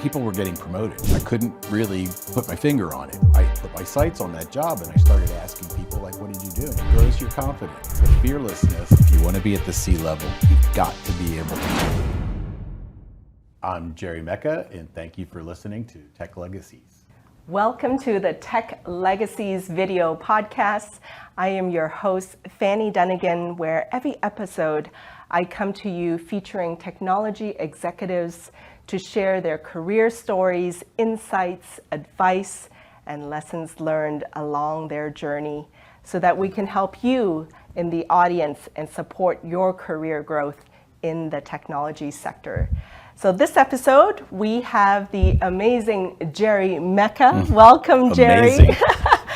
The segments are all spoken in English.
people were getting promoted. I couldn't really put my finger on it. I put my sights on that job and I started asking people, like, what did you do? And it grows your confidence, the fearlessness. If you want to be at the C level, you've got to be able to do it. I'm Gerry Mecca, and thank you for listening to Tech Legacies. Welcome to the Tech Legacies video podcast. I am your host, Fanny Dunagan, where every episode I come to you featuring technology executives to share their career stories, insights, advice, and lessons learned along their journey so that we can help you in the audience and support your career growth in the technology sector. So this episode, we have the amazing Gerry Mecca. Welcome, Gerry. Amazing.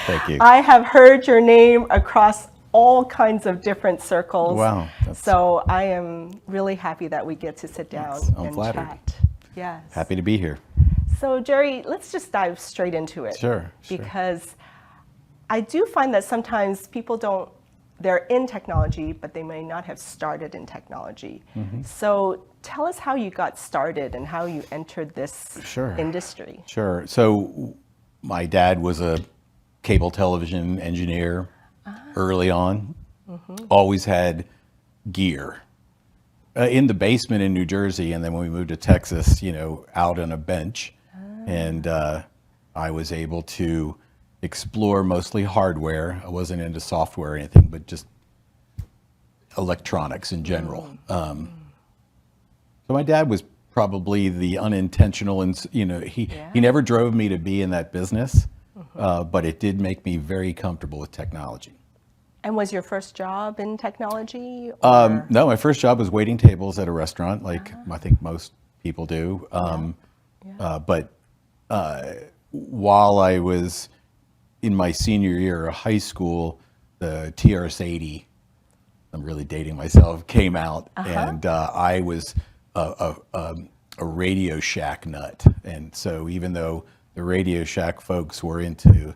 Thank you. I have heard your name across all kinds of different circles. Wow. So I am really happy that we get to sit down I'm and flattered. chat. Yes. Happy to be here. So Gerry, let's just dive straight into it. Sure. Because I do find that sometimes people they're in technology, but they may not have started in technology. Mm-hmm. So tell us how you got started and how you entered this industry. Sure. So my dad was a cable television engineer early on, always had gear in the basement in New Jersey. And then when we moved to Texas, out on a bench. And I was able to explore mostly hardware. I wasn't into software or anything, but just electronics in general. So my dad was probably the unintentional, and he never drove me to be in that business, but it did make me very comfortable with technology. And was your first job in technology? No, my first job was waiting tables at a restaurant, like I think most people do. But while I was in my senior year of high school, the TRS-80, I'm really dating myself, came out, and I was a Radio Shack nut. And so even though the Radio Shack folks were into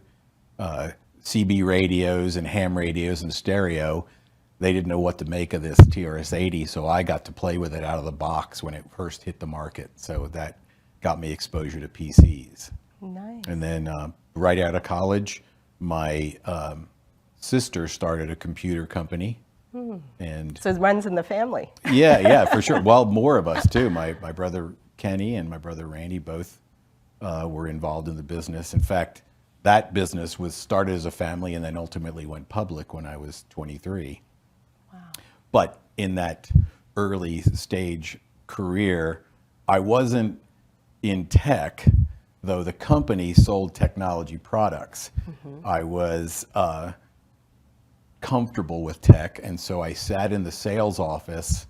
CB radios and ham radios and stereo, they didn't know what to make of this TRS-80, so I got to play with it out of the box when it first hit the market. So that got me exposure to PCs. Nice. And then right out of college, my sister started a computer company. And so it runs in the family. Yeah, for sure. Well, more of us too. My brother Kenny and my brother Randy both were involved in the business. In fact, that business was started as a family and then ultimately went public when I was 23. Wow. But in that early stage career, I wasn't in tech, though the company sold technology products. I was comfortable with tech, and so I sat in the sales office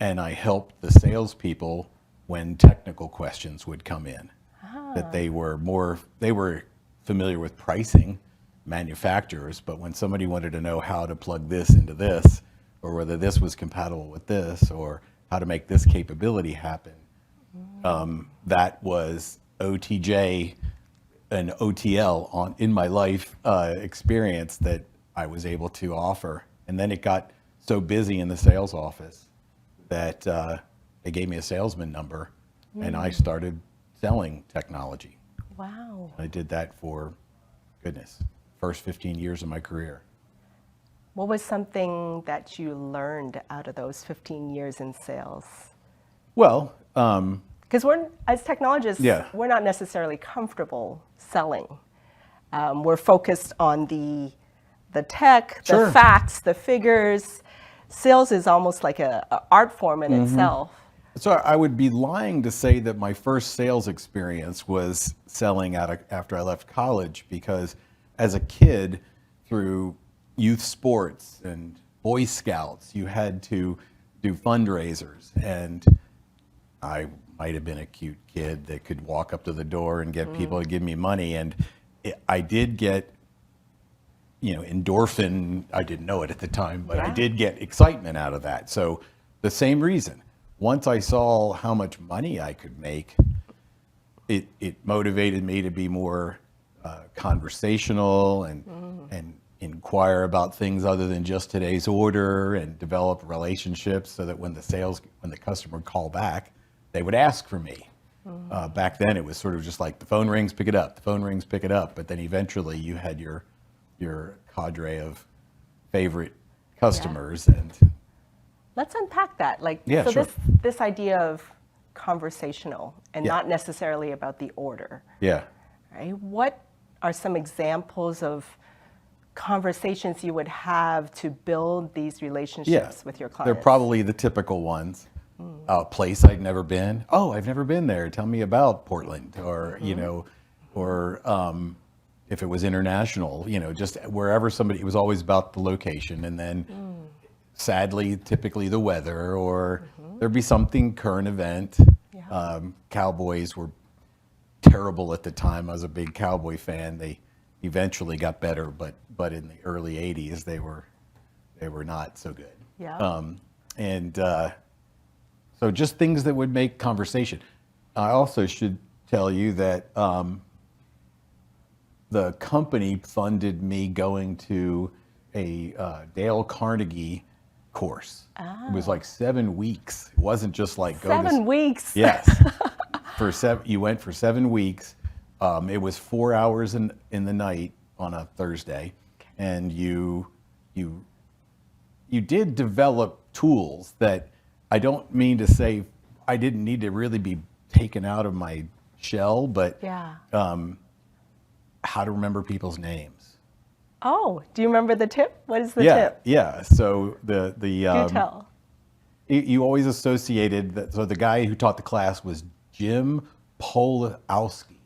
and I helped the salespeople when technical questions would come in. That they were familiar with pricing, manufacturers, but when somebody wanted to know how to plug this into this, or whether this was compatible with this, or how to make this capability happen, that was OTJ and OTL in my life experience that I was able to offer. And then it got so busy in the sales office that they gave me a salesman number, and I started selling technology. Wow. I did that for, first 15 years of my career. What was something that you learned out of those 15 years in sales? Well, because as technologists, we're not necessarily comfortable selling. We're focused on the tech, the facts, the figures. Sales is almost like an art form in itself. So I would be lying to say that my first sales experience was selling after I left college, because as a kid, through youth sports and Boy Scouts, you had to do fundraisers, and I might have been a cute kid that could walk up to the door and get people to give me money, and I did get endorphin. I didn't know it at the time, but I did get excitement out of that. So the same reason. Once I saw how much money I could make, it motivated me to be more conversational and inquire about things other than just today's order, and develop relationships so that when the customer would call back, they would ask for me. Back then, it was sort of just like the phone rings, pick it up. The phone rings, pick it up. But then eventually, you had your cadre of favorite customers, and Let's unpack that. Like, Yeah, so sure. this idea of conversational and Yeah. not necessarily about the order, yeah, right? What are some examples of conversations you would have to build these relationships with your clients? They're probably the typical ones. A place I'd never been. Oh, I've never been there. Tell me about Portland, or or if it was international, just wherever somebody. It was always about the location, and then sadly, typically the weather, or there'd be something current event. Yeah. Cowboys were terrible at the time. I was a big Cowboy fan. They eventually got better, but in the early '80s, they were not so good. Yeah. So just things that would make conversation. I also should tell you that the company funded me going to a Dale Carnegie course. It was like 7 weeks. It wasn't just like go to 7 weeks. Yes. You went for 7 weeks. It was 4 hours in the night on a Thursday, and you did develop tools that I don't mean to say I didn't need to really be taken out of my shell, but Yeah. how to remember people's names. Oh, do you remember the tip? What is the Yeah, tip? yeah. So the Do tell. you always associated that. So the guy who taught the class was Jim Polowski,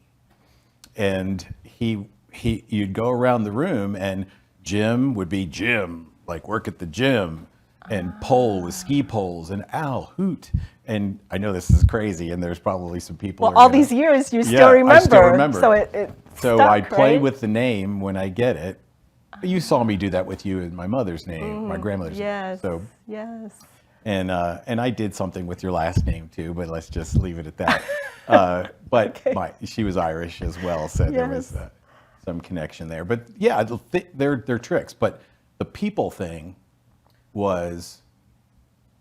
and you'd go around the room, and Jim would be Jim, like work at the gym, and pole with ski poles, and ow, hoot. And I know this is crazy, and there's probably some people. Well, who are all gonna- these years you Yeah, still remember. I still remember. So it So stuck, I'd play right? with the name when I get it. You saw me do that with you and my mother's name, my grandmother's Yes. name. So Yes. and I did something with your last name too, but let's just leave it at that. But she was Irish as well, so there was Yes. some connection there. But yeah, they're tricks. But the people thing was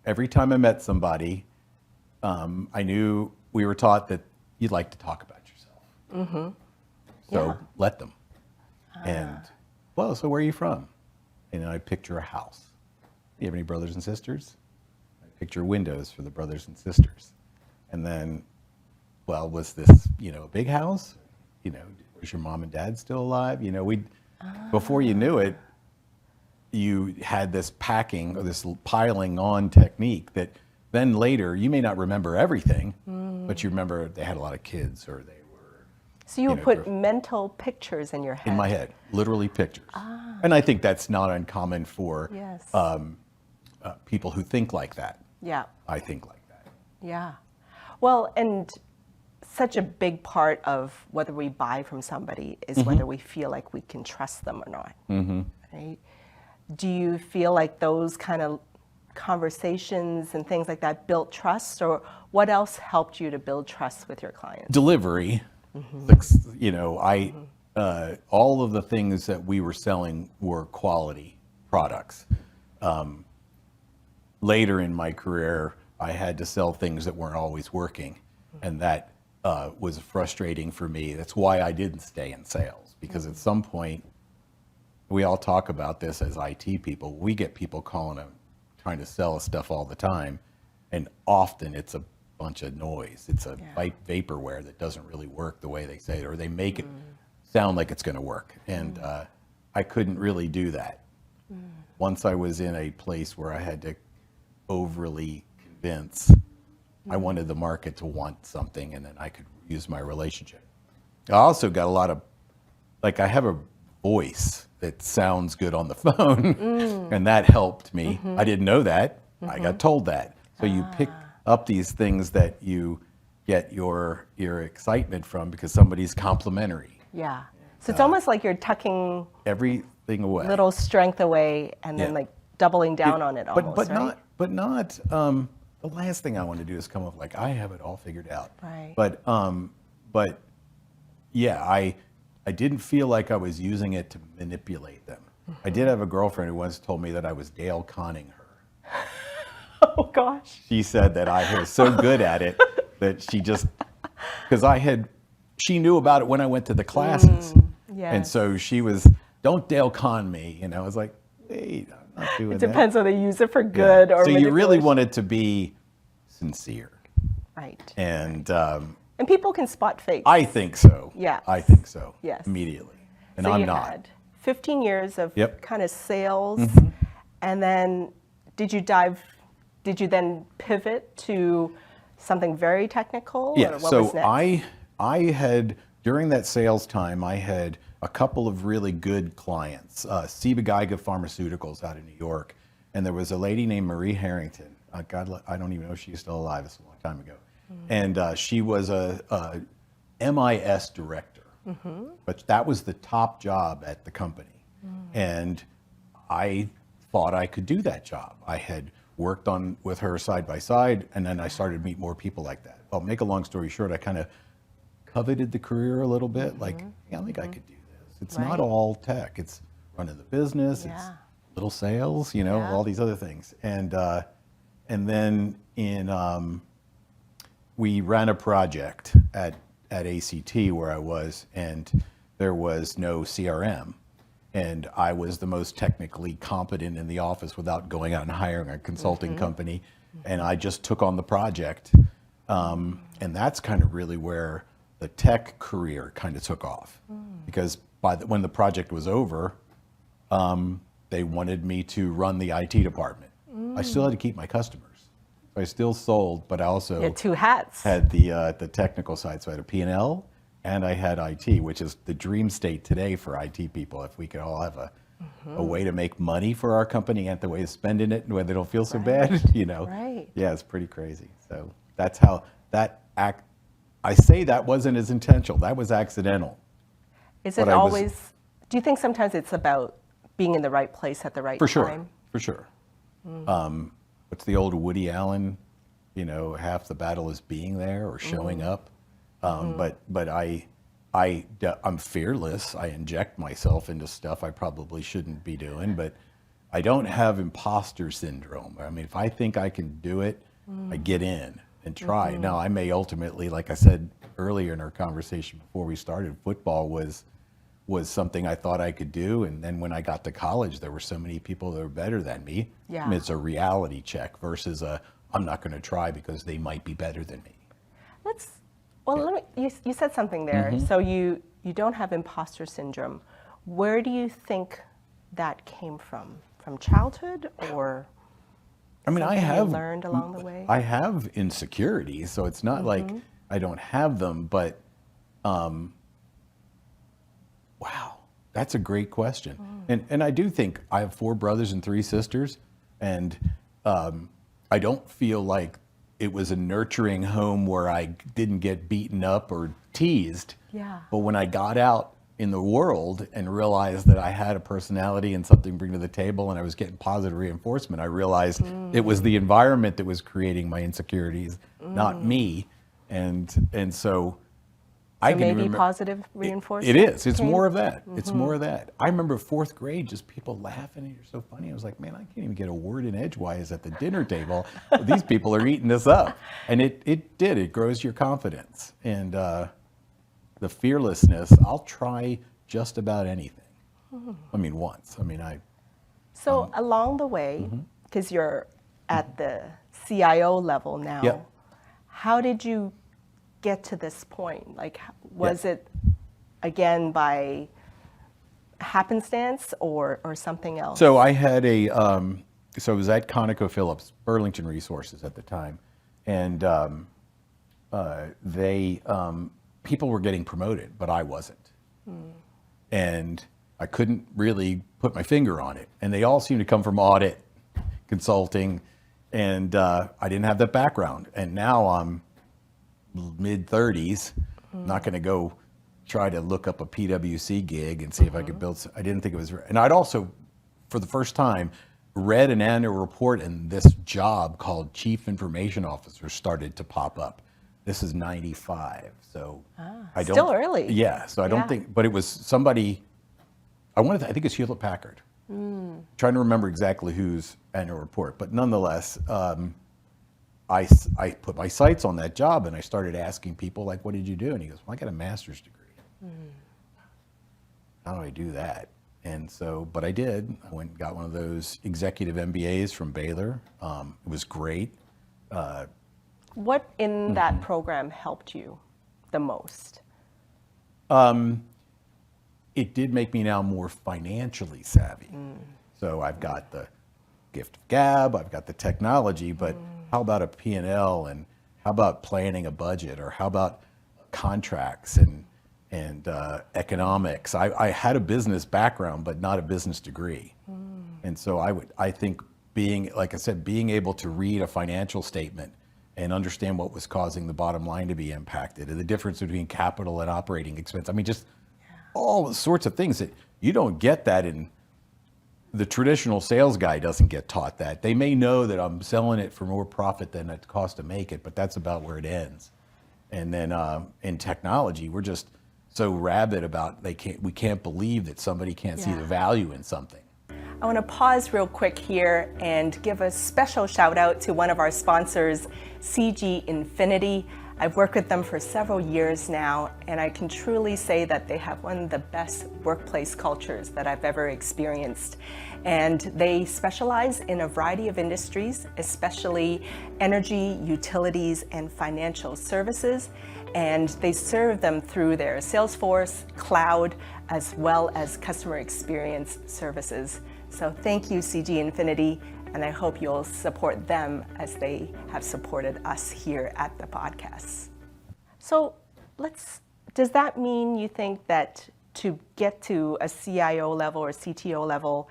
every time I met somebody, I knew we were taught that you'd like to talk about yourself. So Yeah. let them. And well, so where are you from? And I picture a house. Do you have any brothers and sisters? I picture windows for the brothers and sisters. And then, well, was this, a big house? Was your mom and dad still alive? Before you knew it, you had this packing or this piling on technique that then later, you may not remember everything, but you remember they had a lot of kids, or they were So you would put mental pictures in your head. in my head, literally pictures. And I think that's not uncommon for Yes. people who think like that. Yeah. I think like that. Yeah. Well, and such a big part of whether we buy from somebody is whether we feel like we can trust them or not. Right? Do you feel like those kind of conversations and things like that built trust, or what else helped you to build trust with your clients? Delivery, all of the things that we were selling were quality products. Later in my career, I had to sell things that weren't always working, and that was frustrating for me. That's why I didn't stay in sales, because at some point, we all talk about this as IT people. We get people calling them, trying to sell us stuff all the time, and often it's a bunch of noise. It's a vaporware that doesn't really work the way they say it, or they make it sound like it's going to work. And I couldn't really do that. Once I was in a place where I had to overly convince, I wanted the market to want something, and then I could use my relationship. I also got a lot of, I have a voice that sounds good on the phone, and that helped me. I didn't know that. I got told that. So you pick up these things that you get your excitement from because somebody's complimentary. Yeah. So it's almost like you're tucking Everything away. little strength away and then Yeah. doubling down on it almost, but right? not the last thing I want to do is come up I have it all figured out. Right. But yeah, I didn't feel like I was using it to manipulate them. I did have a girlfriend who once told me that I was Dale Conning her. Oh gosh. She said that I was so good at it that she just because she knew about it when I went to the classes. And Yes. so she was, don't Dale Con me. I was like, wait, I'm not doing It that. depends on the user for good or So you really manipulation. want it to be sincere. Right. And And people can spot fakes. I think so. Yes. I think so. Yes. Immediately. And So I'm you not. had 15 years of Yep. kind of sales, and then did you then pivot to something very technical? Yeah, Or what so was next? I had, during that sales time, I had a couple of really good clients, Ciba-Geigy Pharmaceuticals out of New York, and there was a lady named Marie Harrington. God, I don't even know if she's still alive, it's a long time ago. And she was a MIS director, but that was the top job at the company. And I thought I could do that job. I had worked with her side by side, and then I started to meet more people like that. Well, make a long story short, I kind of coveted the career a little bit. Like, yeah, I think I could do this. It's not Right. all tech. It's running the business. It's Yeah. little sales. Yeah. All these other things. And then we ran a project at ACT where I was, and there was no CRM. And I was the most technically competent in the office without going out and hiring a consulting company. And I just took on the project. And that's kind of really where the tech career kind of took off. Because when the project was over, they wanted me to run the IT department. I still had to keep my customers. I still sold, but I also You had two hats. had the technical side. So I had a P&L and I had IT, which is the dream state today for IT people. If we could all have a way to make money for our company and the way of spending it where they don't feel so bad, Right. Yeah, it's pretty crazy. So that's how I say that wasn't as intentional. That was accidental. Is it always, do you think sometimes it's about being in the right place at the right For sure, time? for sure. What's the old Woody Allen, half the battle is being there or showing up. But I'm fearless. I inject myself into stuff I probably shouldn't be doing, but I don't have imposter syndrome. I mean, if I think I can do it, I get in and try. Now, I may ultimately, like I said earlier in our conversation before we started, football was something I thought I could do. And then when I got to college, there were so many people that were better than me. Yeah. I mean, it's a reality check versus I'm not going to try because they might be better than me. You said something there. So you don't have imposter syndrome. Where do you think that came from? From childhood or I mean, I something you have learned along the way? I have insecurities, so it's not like I don't have them, but wow, that's a great question. And I do think I have 4 brothers and 3 sisters, and I don't feel like it was a nurturing home where I didn't get beaten up or teased. Yeah. But when I got out in the world and realized that I had a personality and something to bring to the table and I was getting positive reinforcement, I realized it was the environment that was creating my insecurities, not me. And so I can maybe remember, positive reinforcement? it is. It's came? more of that. It's more of that. I remember 4th grade, just people laughing, you're so funny. I was like, man, I can't even get a word in edgewise at the dinner table. These people are eating this up. And it did. It grows your confidence. And the fearlessness, I'll try just about anything. I mean, once. I mean, So along the way, because you're at the CIO level now, Yep. how did you get to this point? Like, was it again by happenstance or something else? So I had so I was at ConocoPhillips, Burlington Resources at the time, and people were getting promoted, but I wasn't. And I couldn't really put my finger on it. And they all seemed to come from audit, consulting, and I didn't have that background. And now I'm mid-30s, not going to go try to look up a PwC gig and see if I could build. I didn't think it was, and I'd also, for the first time, read an annual report, and this job called Chief Information Officer started to pop up. This is 95, so I don't. Still early. Yeah, so I don't think, but it was somebody. I think it's Hewlett Packard. Trying to remember exactly whose annual report, but nonetheless, I put my sights on that job and I started asking people like, what did you do? And he goes, well, I got a master's degree. How do I do that? And so, but I did. I went and got one of those executive MBAs from Baylor. It was great. What in that program helped you the most? It did make me now more financially savvy. So I've got the gift of gab, I've got the technology, but how about a P&L, and how about planning a budget, or how about contracts and economics? I had a business background, but not a business degree. And so I think being, like I said, being able to read a financial statement and understand what was causing the bottom line to be impacted, and the difference between capital and operating expense. I mean, just all sorts of things that you don't get that in the traditional sales guy doesn't get taught that. They may know that I'm selling it for more profit than it costs to make it, but that's about where it ends. And then in technology, we're just so rabid about we can't believe that somebody can't see the value in something. I want to pause real quick here and give a special shout out to one of our sponsors, CG Infinity. I've worked with them for several years now, and I can truly say that they have one of the best workplace cultures that I've ever experienced. And they specialize in a variety of industries, especially energy, utilities, and financial services. And they serve them through their Salesforce, cloud, as well as customer experience services. So thank you, CG Infinity, and I hope you'll support them as they have supported us here at the podcast. So does that mean you think that to get to a CIO level or CTO level,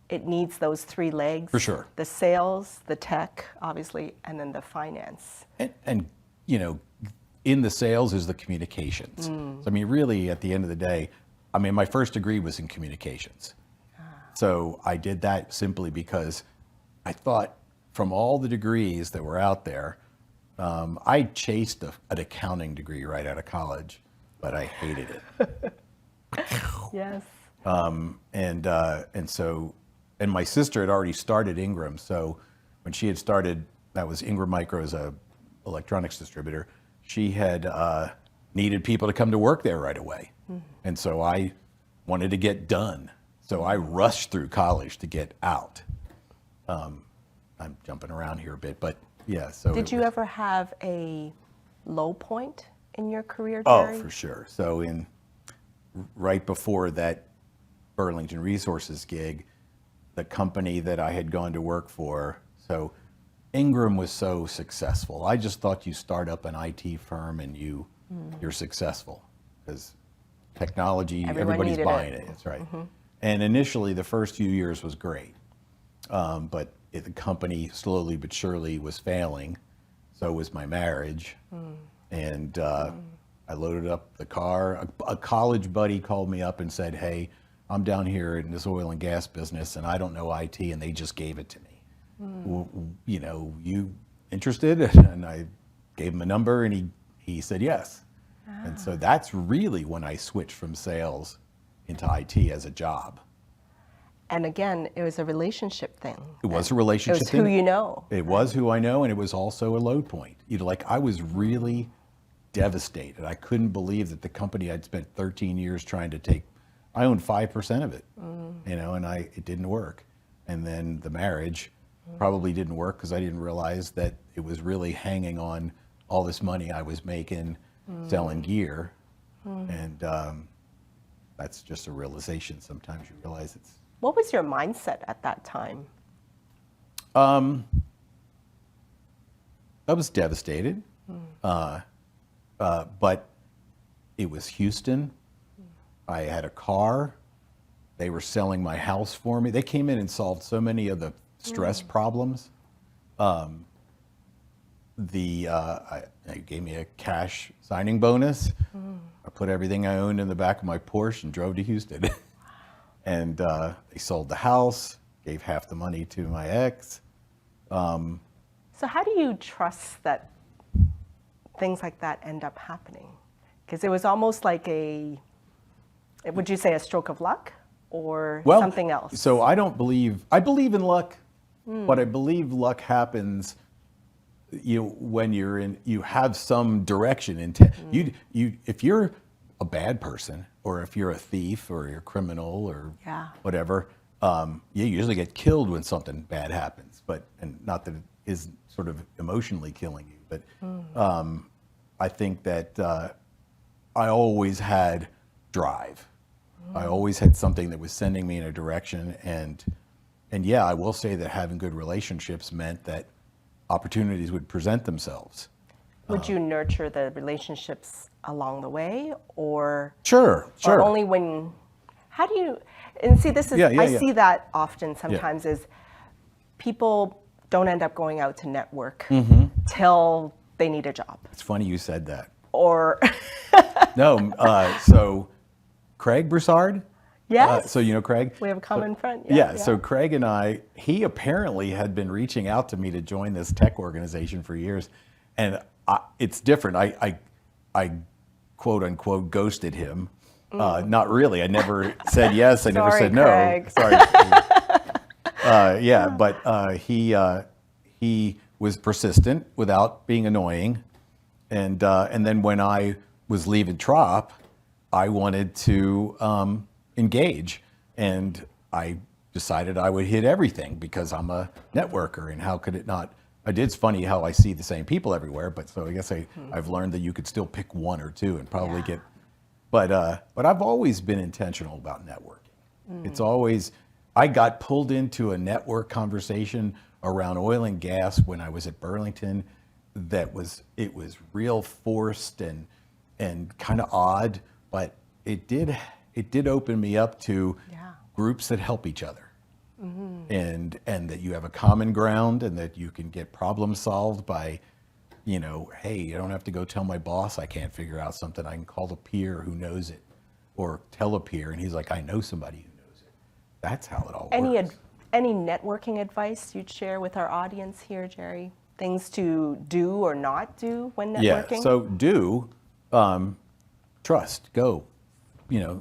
it needs those three legs? For sure. The sales, the tech, obviously, and then the finance. And you know, in the sales is the communications. So, I mean, really, at the end of the day, I mean, my first degree was in communications. So I did that simply because I thought from all the degrees that were out there, I chased an accounting degree right out of college, but I hated it. Yes. And my sister had already started Ingram. So when she had started, that was Ingram Micro as a electronics distributor, she had needed people to come to work there right away. And so I wanted to get done. So I rushed through college to get out. I'm jumping around here a bit, but yeah. So did you ever have a low point in your career, Gerry? Oh, for sure. So right before that Burlington Resources gig, the company that I had gone to work for, so Ingram was so successful. I just thought you start up an IT firm and you're successful, because technology, everybody's buying it. That's right. And initially, the first few years was great, but the company slowly but surely was failing. So was my marriage, and I loaded up the car. A college buddy called me up and said, "Hey, I'm down here in this oil and gas business, and I don't know IT, and they just gave it to me. You know, you interested?" And I gave him a number, and he said yes. And so that's really when I switched from sales into IT as a job. And again, it was a relationship thing. It was a relationship thing. It was who you know. It was who I know, and it was also a low point. You know, like I was really devastated. I couldn't believe that the company I'd spent 13 years trying to take, I owned 5% of it, you know, and it didn't work. And then the marriage probably didn't work because I didn't realize that it was really hanging on all this money I was making selling gear. And that's just a realization. Sometimes you realize it's. What was your mindset at that time? I was devastated, but it was Houston. I had a car. They were selling my house for me. They came in and solved so many of the stress problems. They gave me a cash signing bonus. I put everything I owned in the back of my Porsche and drove to Houston. And they sold the house, gave half the money to my ex. So how do you trust that things like that end up happening? Because it was almost like would you say a stroke of luck or something else? So I believe in luck, but I believe luck happens. when you're in, you have some direction. If you're a bad person, or if you're a thief, or you're a criminal, or whatever, you usually get killed when something bad happens. And not that it is sort of emotionally killing you, but I think that I always had drive. I always had something that was sending me in a direction, and yeah, I will say that having good relationships meant that opportunities would present themselves. Would you nurture the relationships along the way, or Sure. or only when? How do you? And see, this is I see that often sometimes is people don't end up going out to network till they need a job. It's funny you said that. Or No, so Craig Broussard. yes. So you know Craig? We have a common friend. Yeah, so Craig and he apparently had been reaching out to me to join this tech organization for years. And it's different. I quote unquote ghosted him. Not really. I never said yes. I never said no. Craig. Sorry. But he was persistent without being annoying. And then when I was leaving Trop, I wanted to engage, and I decided I would hit everything because I'm a networker, and how could it not? It's funny how I see the same people everywhere, but so I guess I've learned that you could still pick one or two and probably get, but I've always been intentional about networking. It's always, I got pulled into a network conversation around oil and gas when I was at Burlington. It was real forced and kind of odd, but it did open me up to groups that help each other. And that you have a common ground, and that you can get problems solved by, hey, I don't have to go tell my boss I can't figure out something. I can call a peer who knows it, or tell a peer, and he's like, I know somebody who knows it. That's how it all works. Any networking advice you'd share with our audience here, Gerry? Things to do or not do when networking? Yeah, so do, trust, go,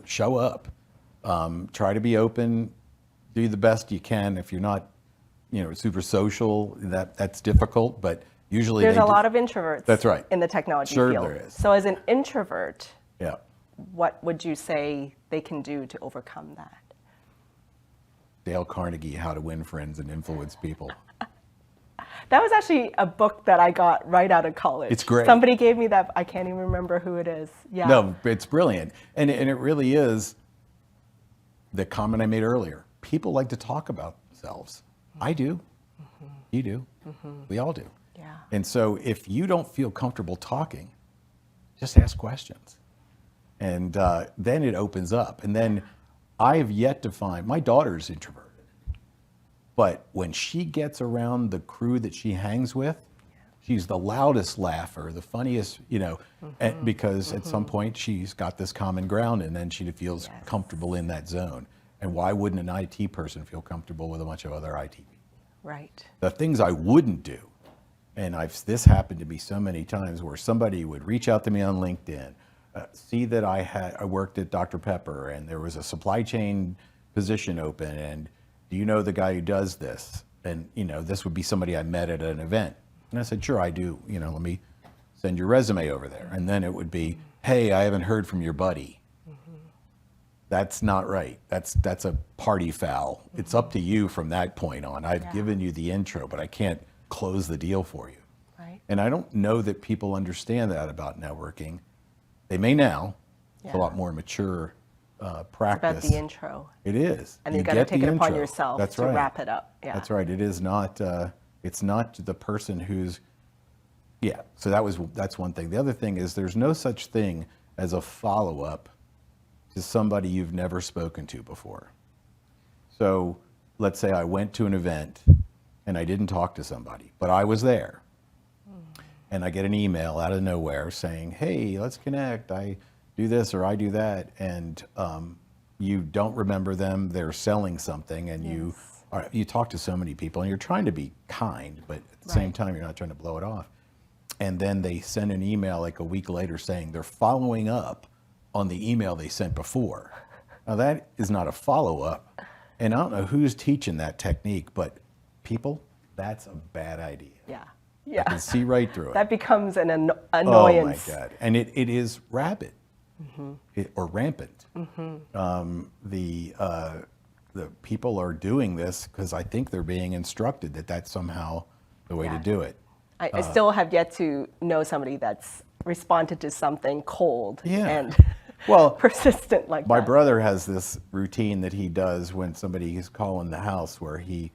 show up, try to be open, do the best you can. If you're not, super social, that's difficult, but usually there's a lot of introverts. That's right. In the technology Sure field. there is. So as an introvert, yeah, what would you say they can do to overcome that? Dale Carnegie, How to Win Friends and Influence People. That was actually a book that I got right out of college. It's great. Somebody gave me that. I can't even remember who it is. Yeah. No, it's brilliant. And it really is the comment I made earlier. People like to talk about themselves. I do. You do. We all do. Yeah. And so if you don't feel comfortable talking, just ask questions. And then it opens up. And then I have yet to find, my daughter's introverted, but when she gets around the crew that she hangs with, she's the loudest laugher, the funniest, and because at some point she's got this common ground, and then she feels comfortable in that zone. And why wouldn't an IT person feel comfortable with a bunch of other IT people? Right. The things I wouldn't do, and this happened to me so many times, where somebody would reach out to me on LinkedIn, see that I worked at Dr. Pepper, and there was a supply chain position open, and do you know the guy who does this? And this would be somebody I met at an event. And I said, sure, I do. Let me send your resume over there. And then it would be, hey, I haven't heard from your buddy. That's not right. That's a party foul. It's up to you from that point on. I've given you the intro, but I can't close the deal for you. Right. And I don't know that people understand that about networking. They may now. It's a lot more mature practice. It's about the intro. It is. And you've got to take it upon yourself to wrap it up. Yeah. That's right. It is not, it's not the person who's, so that's one thing. The other thing is there's no such thing as a follow-up to somebody you've never spoken to before. So let's say I went to an event and I didn't talk to somebody, but I was there. And I get an email out of nowhere saying, hey, let's connect. I do this or I do that. And you don't remember them. They're selling something, and you talk to so many people, and you're trying to be kind, but at the same time, you're not trying to blow it off. And then they send an email like a week later saying they're following up on the email they sent before. Now that is not a follow-up. And I don't know who's teaching that technique, but people, that's a bad idea. Yeah. Yeah. I can see right through it. That becomes an Oh annoyance. my God. And it is rabid or rampant. The people are doing this because I think they're being instructed that that's somehow the way to do it. I still have yet to know somebody that's responded to something cold Yeah. and Well, persistent like my that. brother has this routine that he does when somebody is calling the house where he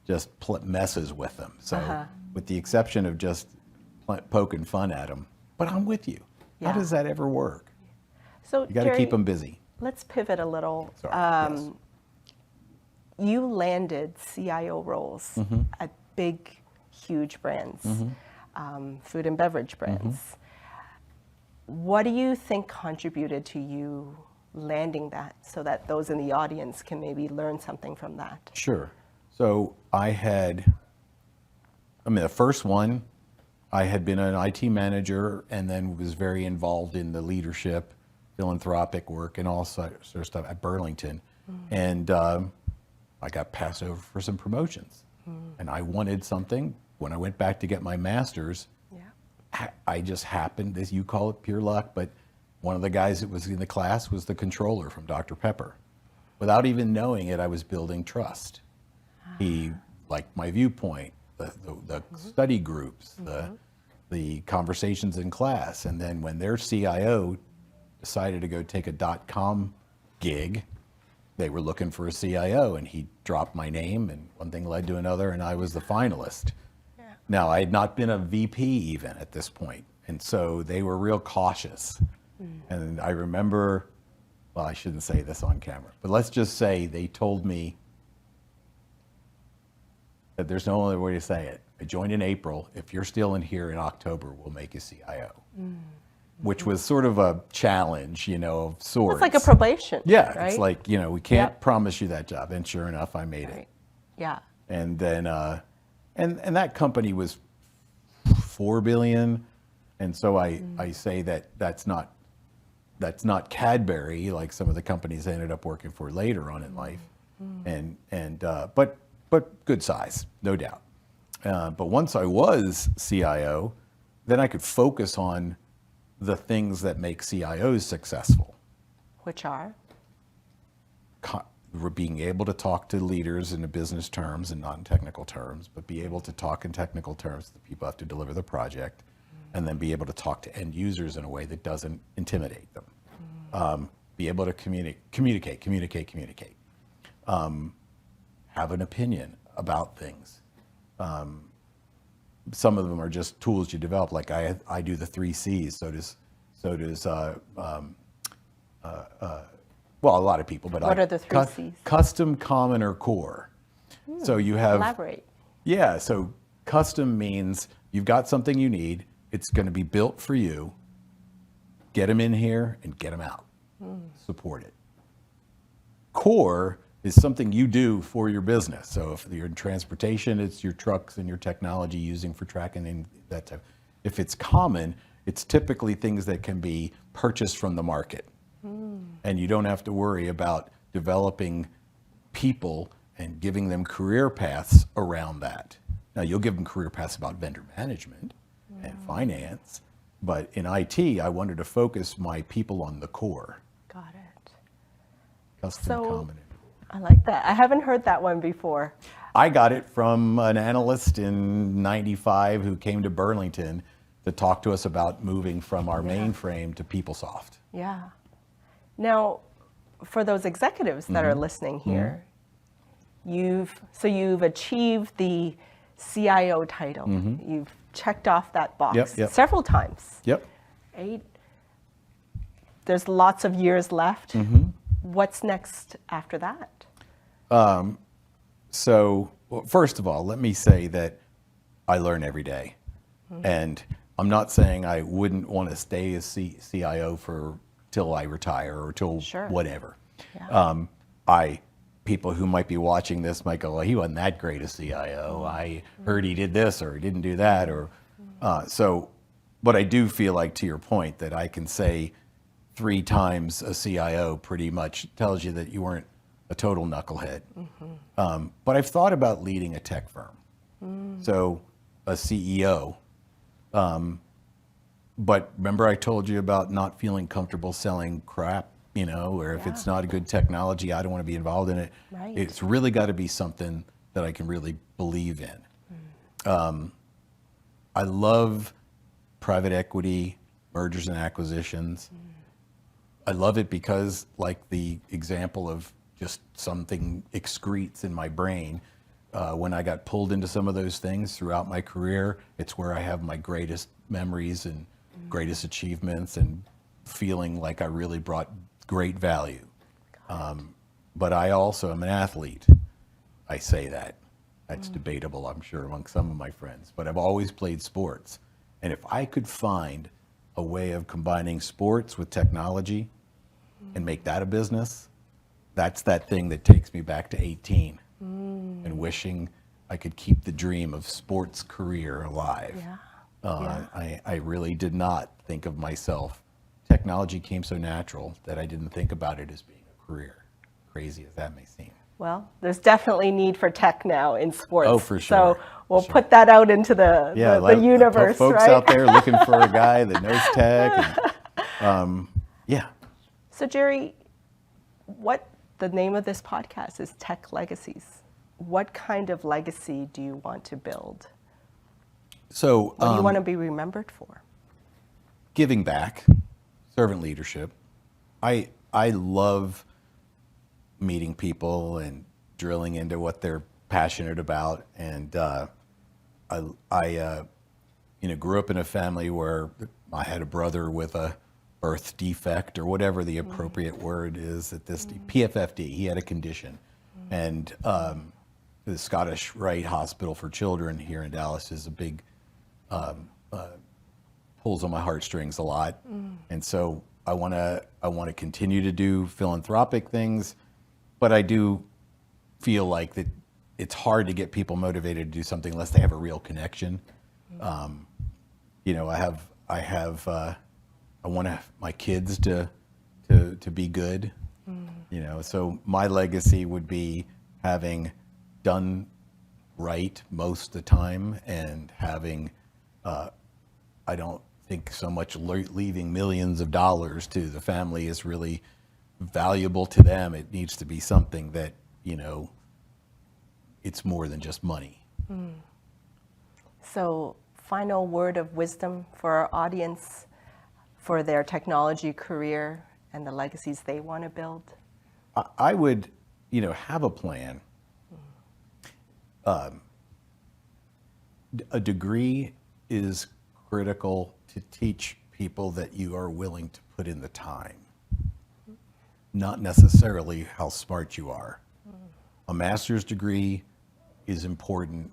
just messes with them. So with the exception of just poking fun at them, but I'm with you. Yeah. How does that ever work? So You got to Gerry, keep them busy. let's pivot a little. Sorry. Yes. You landed CIO roles Mm-hmm. at big, huge brands, food and beverage brands. Mm-hmm. What do you think contributed to you landing that so that those in the audience can maybe learn something from that? Sure. So the first one, I had been an IT manager and then was very involved in the leadership, philanthropic work, and all sorts of stuff at Burlington. And I got passed over for some promotions. And I wanted something. When I went back to get my master's, I just happened, as you call it, pure luck, but one of the guys that was in the class was the controller from Dr. Pepper. Without even knowing it, I was building trust. He liked my viewpoint, the study groups, the conversations in class. And then when their CIO decided to go take a .com gig, they were looking for a CIO, and he dropped my name, and one thing led to another, and I was the finalist. Now, I had not been a VP even at this point, and so they were real cautious. And I remember, well, I shouldn't say this on camera, but let's just say they told me that there's no other way to say it. I joined in April. If you're still in here in October, we'll make you CIO. Which was sort of a challenge, of sorts. It's like a probation. Yeah, right? it's like, we can't promise you that job. And sure enough, I made it. Yeah. And then, and that company was $4 billion. And so I say that's not Cadbury, like some of the companies I ended up working for later on in life. But good size, no doubt. But once I was CIO, then I could focus on the things that make CIOs successful. Which are? Being able to talk to leaders in the business terms and not in technical terms, but be able to talk in technical terms to the people who have to deliver the project, and then be able to talk to end users in a way that doesn't intimidate them. Be able to communicate. Have an opinion about things. Some of them are just tools you develop. Like I do the 3 C's. So does well, a lot of people. But what are the 3 C's? Custom, common, or core. So you have. Elaborate. Yeah. So custom means you've got something you need. It's going to be built for you. Get them in here and get them out. Support it. Core is something you do for your business. So if you're in transportation, it's your trucks and your technology using for tracking and that type. If it's common, it's typically things that can be purchased from the market. And you don't have to worry about developing people and giving them career paths around that. Now, you'll give them career paths about vendor management and finance, but in IT, I wanted to focus my people on the core. Got it. Custom, common. I like that. I haven't heard that one before. I got it from an analyst in '95 who came to Burlington to talk to us about moving from our mainframe to PeopleSoft. Yeah. Now, for those executives that are listening here, you've achieved the CIO title. You've checked off that box several times. Yep. Right? There's lots of years left. What's next after that? So, well, first of all, let me say that I learn every day. And I'm not saying I wouldn't want to stay as CIO till I retire or till whatever. People who might be watching this might go, well, he wasn't that great a CIO. I heard he did this or he didn't do that. But I do feel like, to your point, that I can say 3 times a CIO pretty much tells you that you weren't a total knucklehead. But I've thought about leading a tech firm. So a CEO. But remember I told you about not feeling comfortable selling crap, or if it's not a good technology, I don't want to be involved in it. Right. It's really got to be something that I can really believe in. I love private equity, mergers and acquisitions. I love it because, like the example of just something excretes in my brain, when I got pulled into some of those things throughout my career, it's where I have my greatest memories and greatest achievements and feeling like I really brought great value. But I also am an athlete. I say that. That's debatable, I'm sure, among some of my friends. But I've always played sports. And if I could find a way of combining sports with technology and make that a business, that's that thing that takes me back to 18 and wishing I could keep the dream of sports career alive. I really did not think of myself. Technology came so natural that I didn't think about it as being a career, crazy as that may seem. Well, there's definitely need for tech now in sports. Oh, for sure. So we'll put that out into the universe, folks right? out there looking for a guy that knows tech. And, So Gerry, the name of this podcast is Tech Legacies. What kind of legacy do you want to build? So, What do you want to be remembered for? giving back, servant leadership. I love meeting people and drilling into what they're passionate about. And I grew up in a family where I had a brother with a birth defect or whatever the appropriate word is at this PFFD. He had a condition, and the Scottish Rite Hospital for Children here in Dallas is a big pulls on my heartstrings a lot, and so I want to continue to do philanthropic things, but I do feel like that it's hard to get people motivated to do something unless they have a real connection. I want my kids to be good. So my legacy would be having done right most of the time and having, I don't think so much leaving millions of dollars to the family is really valuable to them. It needs to be something that, it's more than just money. So, final word of wisdom for our audience for their technology career and the legacies they want to build? I would, have a plan. A degree is critical to teach people that you are willing to put in the time, not necessarily how smart you are. A master's degree is important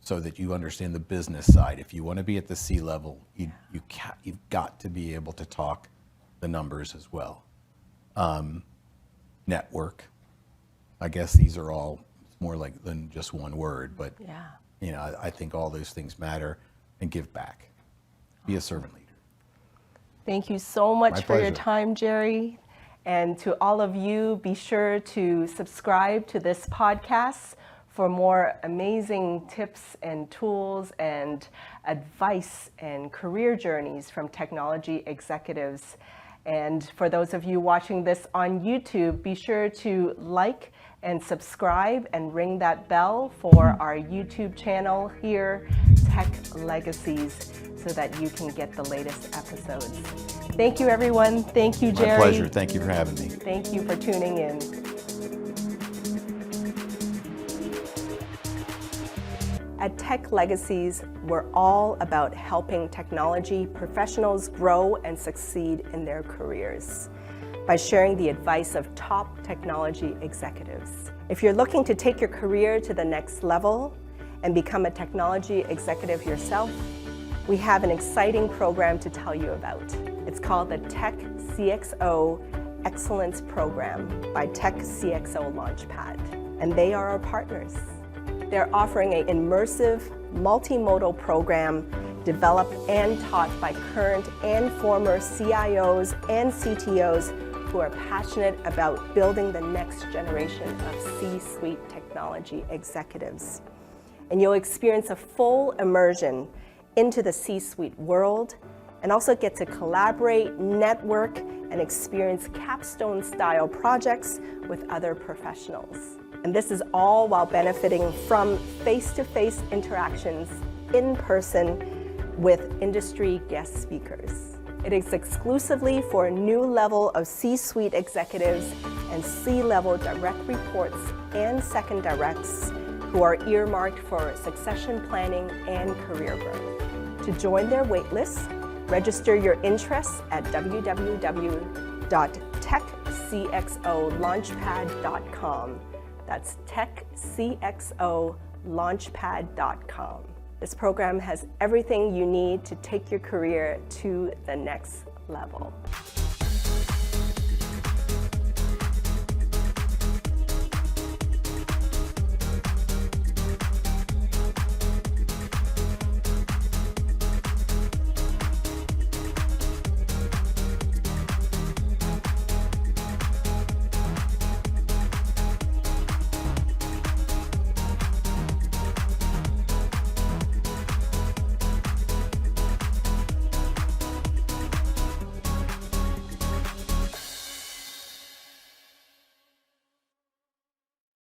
so that you understand the business side. If you want to be at the C level, you've got to be able to talk the numbers as well. Network. I guess these are all more like than just one word, but I think all those things matter. And give back. Be a servant leader. Thank you so much for your pleasure. time, Gerry. And to all of you, be sure to subscribe to this podcast for more amazing tips and tools and advice and career journeys from technology executives. And for those of you watching this on YouTube, be sure to like and subscribe and ring that bell for our YouTube channel here, Tech Legacies, so that you can get the latest episodes. Thank you, everyone. Thank you, Gerry. My pleasure. Thank you for having me. Thank you for tuning in. At Tech Legacies, we're all about helping technology professionals grow and succeed in their careers by sharing the advice of top technology executives. If you're looking to take your career to the next level and become a technology executive yourself, we have an exciting program to tell you about. It's called the Tech CXO Excellence Program by Tech CXO Launchpad, and they are our partners. They're offering an immersive, multimodal program developed and taught by current and former CIOs and CTOs who are passionate about building the next generation of C-suite technology executives. and you'll experience a full immersion into the C-suite world and also get to collaborate, network, and experience capstone-style projects with other professionals. And this is all while benefiting from face-to-face interactions in person with industry guest speakers. It is exclusively for a new level of C-suite executives and C-level direct reports and second directs who are earmarked for succession planning and career growth. To join their waitlist, register your interest at www.techcxolaunchpad.com. That's techcxolaunchpad.com. This program has everything you need to take your career to the next level.